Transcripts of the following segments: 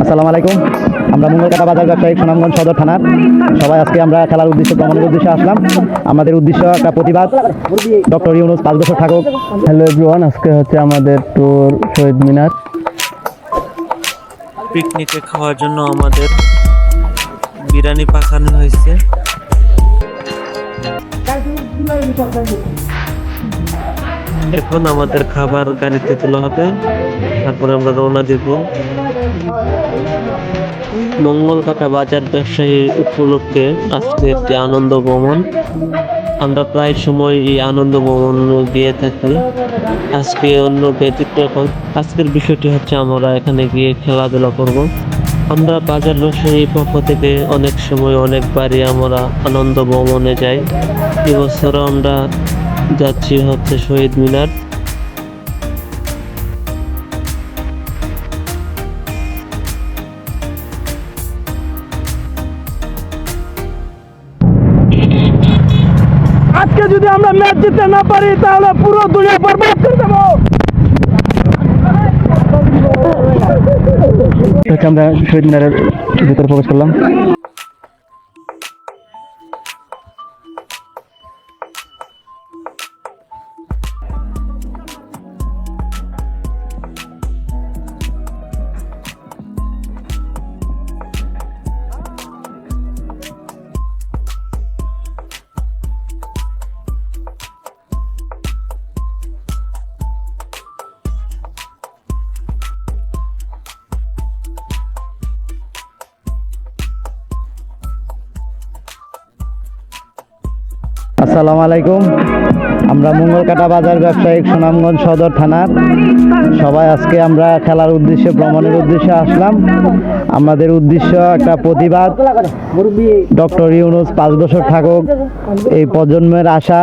আসসালামু আলাইকুম। আমরা মঙ্গলকাটা বাজার ব্যবসায়িক সুনামগঞ্জ সদর থানার সবাই আজকে আমরা খেলার উদ্দেশ্যে ভ্রমণের উদ্দেশ্যে আসলাম। আমাদের উদ্দেশ্য একটা প্রতিবাদ, ডক্টর ইউনূস 5 বছর থাকুক। হ্যালো এভরিওয়ান, আজকে হচ্ছে আমাদের ট্যুর শহীদ মিনার। পিকনিকে খাওয়ার জন্য আমাদের বিরিয়ানি পাকানো হয়েছে। এখন আমাদের খাবার গাড়িতে তোলা হবে, তারপরে আমরা রওনা দিব মঙ্গলকাটা বাজার ব্যবসায়ী উপলক্ষে আজকে একটি আনন্দ ভ্রমণ। আমরা প্রায় সময় এই আনন্দ ভ্রমণ দিয়ে থাকি। আজকে অন্য ব্যতিক্রম। আজকের বিষয়টি হচ্ছে আমরা এখানে গিয়ে খেলাধুলা করব। আমরা বাজার ব্যবসায়ী পক্ষ থেকে অনেক সময় অনেকবারই আমরা আনন্দ ভ্রমণে যাই। এবছর আমরা যাচ্ছি হচ্ছে শহীদ মিনার। আজকে যদি আমরা ম্যাচ জিততে না পারি তাহলে পুরো দুনিয়া বরবাদ করে দেবো। আমরা শহীদ মিনারের ভিতরে প্রবেশ করলাম। আসসালামু আলাইকুম। আমরা মঙ্গলকাটা বাজার ব্যবসায়িক সুনামগঞ্জ সদর থানার সবাই আজকে আমরা খেলার উদ্দেশ্যে ভ্রমণের উদ্দেশ্যে আসলাম। আমাদের উদ্দেশ্য একটা প্রতিবাদ, ডক্টর ইউনূস 5 বছর থাকুক। এই প্রজন্মের আশা।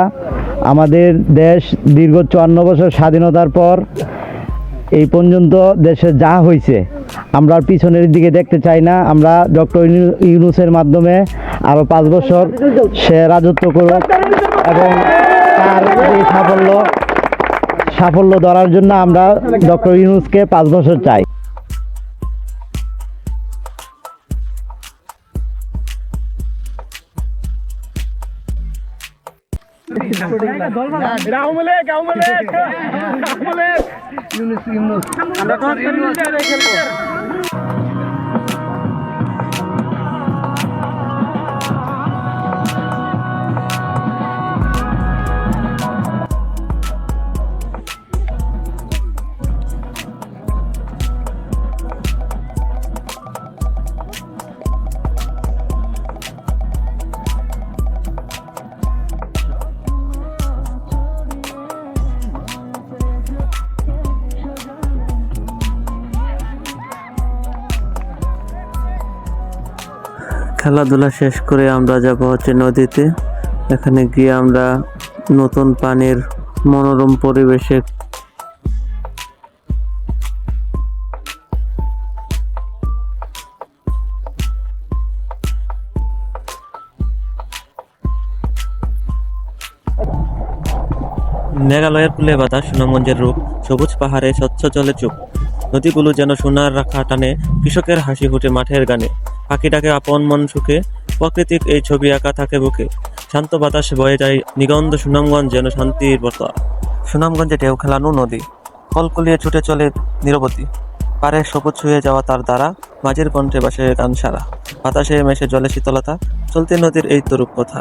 আমাদের দেশ দীর্ঘ 54 বছর স্বাধীনতার পর এই পর্যন্ত দেশে যা হয়েছে আমরা পিছনের দিকে দেখতে চাই না। আমরা ডক্টর ইউনূসের মাধ্যমে আরও 5 বছর সে রাজত্ব করুক এবং তার এই সাফল্য ধরার জন্য আমরা ডক্টর ইউনূসকে 5 বছর চাই। খেলাধুলা শেষ করে আমরা যাব হচ্ছে নদীতে। এখানে গিয়ে আমরা নতুন পানির মনোরম পরিবেশে মেঘালয়ের ফুলে বাতাস, সুনামগঞ্জের রূপ, সবুজ পাহাড়ে স্বচ্ছ জলে চুপ, নদীগুলো যেন সোনার রাখা টানে, কৃষকের হাসি ফুটে মাঠের গানে, পাখি ডাকে আপন মন সুখে, প্রাকৃতিক এই ছবি আঁকা থাকে বুকে, শান্ত বাতাসে বয়ে যায় নিগন্ধ, সুনামগঞ্জ যেন শান্তির বর্তা। সুনামগঞ্জে ঢেউ খেলানো নদী, কলকলিয়ে ছুটে চলে নিরবধি, পারে সবুজ ছুঁয়ে যাওয়া তার দ্বারা, মাঝের কণ্ঠে বাসে গান সারা, বাতাসে মেশে জলে শীতলতা, চলতি নদীর এই তরুপ কথা।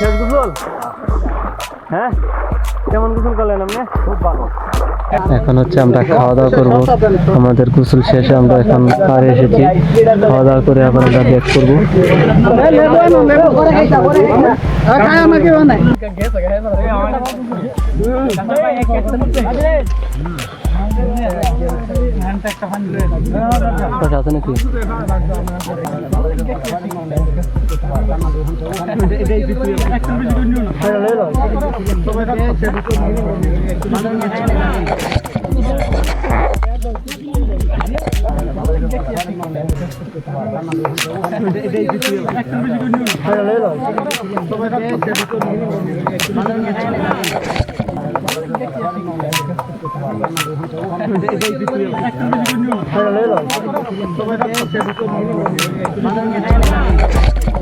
শেষ গোসল? হ্যাঁ, কেমন গোসল করলেন আপনি? খুব ভালো। এখন হচ্ছে আমরা খাওয়া দাওয়া করবো। আমাদের গোসল শেষে আমরা এখন পাড়ে এসেছি, খাওয়া দাওয়া করে আবার আমরা ব্যাক করবো। আছে নাকি?